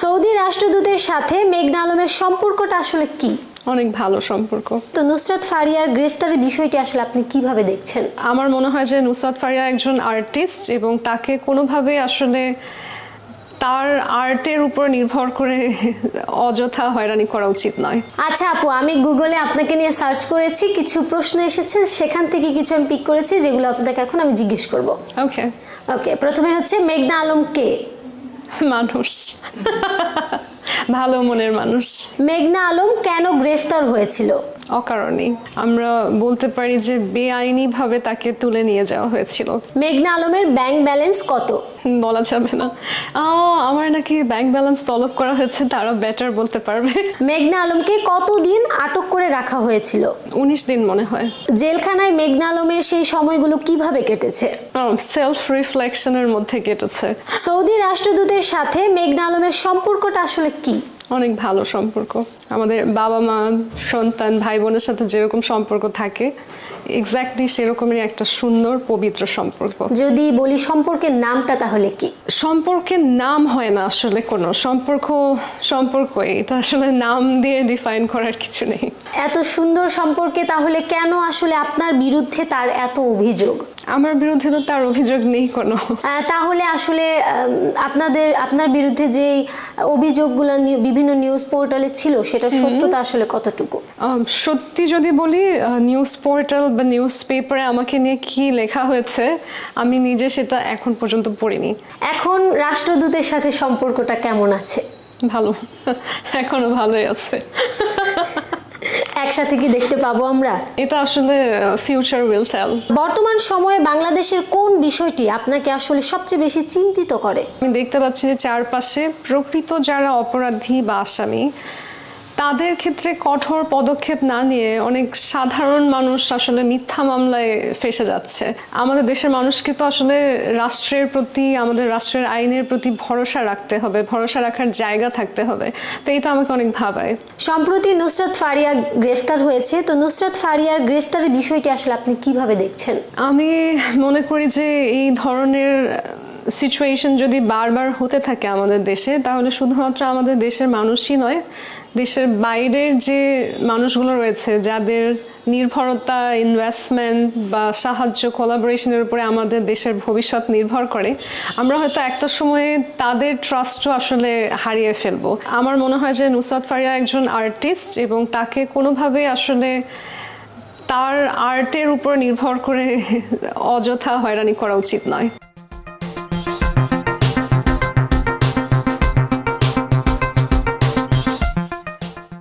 Saudi রাষ্ট্রদূতের সাথে মেঘনা আলমের সম্পর্কটা আসলে কি? অনেক ভালো সম্পর্ক। তো নুসরাত ফারিয়ার গ্রেফতারের বিষয়টি আসলে আপনি কিভাবে দেখছেন? আমার মনে হয় যে নুসরাত ফারিয়া একজন আর্টিস্ট এবং তাকে কোনোভাবে আসলে তার আর্টের উপর নির্ভর করে অযথা হয়রানি করা উচিত নয়। আচ্ছা আপু, আমি গুগলে আপনাকে নিয়ে সার্চ করেছি, কিছু প্রশ্ন এসেছে, সেখান থেকে কিছু আমি পিক করেছি যেগুলো আপনাকে এখন আমি জিজ্ঞেস করব। ওকে ওকে, প্রথমে হচ্ছে মেঘনা আলম কে? মানুষ, ভালো মনের মানুষ। মেঘনা আলম কেন গ্রেফতার হয়েছিল? অকারণেই। আমরা বলতে পারি যে বেআইনিভাবে তাকে তুলে নিয়ে যাওয়া হয়েছিল। মেঘনা আলমের ব্যাংক ব্যালেন্স কত? বলা যাবে না। আমার নাকি ব্যাংক ব্যালেন্স তলব করা হয়েছে, তারা বেটার বলতে পারবে। মেঘনা আলমকে কতদিন আটক করে রাখা হয়েছিল? 19 দিন মনে হয়। জেলখানায় মেঘনা আলমের সেই সময়গুলো কিভাবে কেটেছে? সেলফ রিফ্লেকশনের মধ্যে কেটেছে। সৌদি রাষ্ট্রদূতের সাথে মেঘনা আলমের সম্পর্কটা আসলে কি? অনেক ভালো সম্পর্ক। আমাদের বাবা মা সন্তান ভাই বোনের সাথে যেরকম সম্পর্ক থাকে এক্স্যাক্টলি সেরকমই একটা সুন্দর পবিত্র সম্পর্ক। যদি বলি সম্পর্কের নামটা তাহলে কি? সম্পর্কের নাম হয় না আসলে, কোনো সম্পর্কই, এটা আসলে নাম দিয়ে ডিফাইন করার কিছু নেই। এত সুন্দর সম্পর্কে তাহলে কেন আসলে আপনার বিরুদ্ধে তার এত অভিযোগ? আমার বিরুদ্ধে তো তার অভিযোগ নেই কোনো। তাহলে আসলে আপনার বিরুদ্ধে যে অভিযোগগুলো বিভিন্ন নিউজ পোর্টালে ছিল সেটা সত্যতা আসলে কতটুকু? সত্যি যদি বলি, নিউজ পোর্টাল বা নিউজ পেপারে আমাকে নিয়ে কি লেখা হয়েছে আমি নিজে সেটা এখন পর্যন্ত পড়িনি। এখন রাষ্ট্রদূতের সাথে সম্পর্কটা কেমন আছে? ভালো, এখনো ভালোই আছে। একসাথে কি দেখতে পাবো আমরা? এটা আসলে ফিউচার উইল টেল। বর্তমান সময়ে বাংলাদেশের কোন বিষয়টি আপনাকে আসলে সবচেয়ে বেশি চিন্তিত করে? আমি দেখতে পাচ্ছি যে চারপাশে প্রকৃত যারা অপরাধী বা আসামি তাদের ক্ষেত্রে কঠোর পদক্ষেপ না নিয়ে অনেক সাধারণ মানুষ আসলে মিথ্যা মামলায় ফেসে যাচ্ছে। আমাদের দেশের মানুষকে তো আসলে রাষ্ট্রের প্রতি, আমাদের রাষ্ট্রের আইনের প্রতি ভরসা রাখতে হবে, ভরসা রাখার জায়গা থাকতে হবে। তো এটা আমাকে অনেক ভাবায়। সম্প্রতি নুসরাত ফারিয়া গ্রেফতার হয়েছে, তো নুসরাত ফারিয়ার গ্রেফতারের বিষয়টি আসলে আপনি কিভাবে দেখছেন? আমি মনে করি যে এই ধরনের সিচুয়েশন যদি বারবার হতে থাকে আমাদের দেশে, তাহলে শুধুমাত্র আমাদের দেশের মানুষই নয়, দেশের বাইরের যে মানুষগুলো রয়েছে যাদের নির্ভরতা, ইনভেস্টমেন্ট বা সাহায্য, কোলাবোরেশনের উপরে আমাদের দেশের ভবিষ্যৎ নির্ভর করে, আমরা হয়তো একটা সময়ে তাদের ট্রাস্টও আসলে হারিয়ে ফেলবো। আমার মনে হয় যে নুসরাত ফারিয়া একজন আর্টিস্ট এবং তাকে কোনোভাবে আসলে তার আর্টের উপর নির্ভর করে অযথা হয়রানি করা উচিত নয়।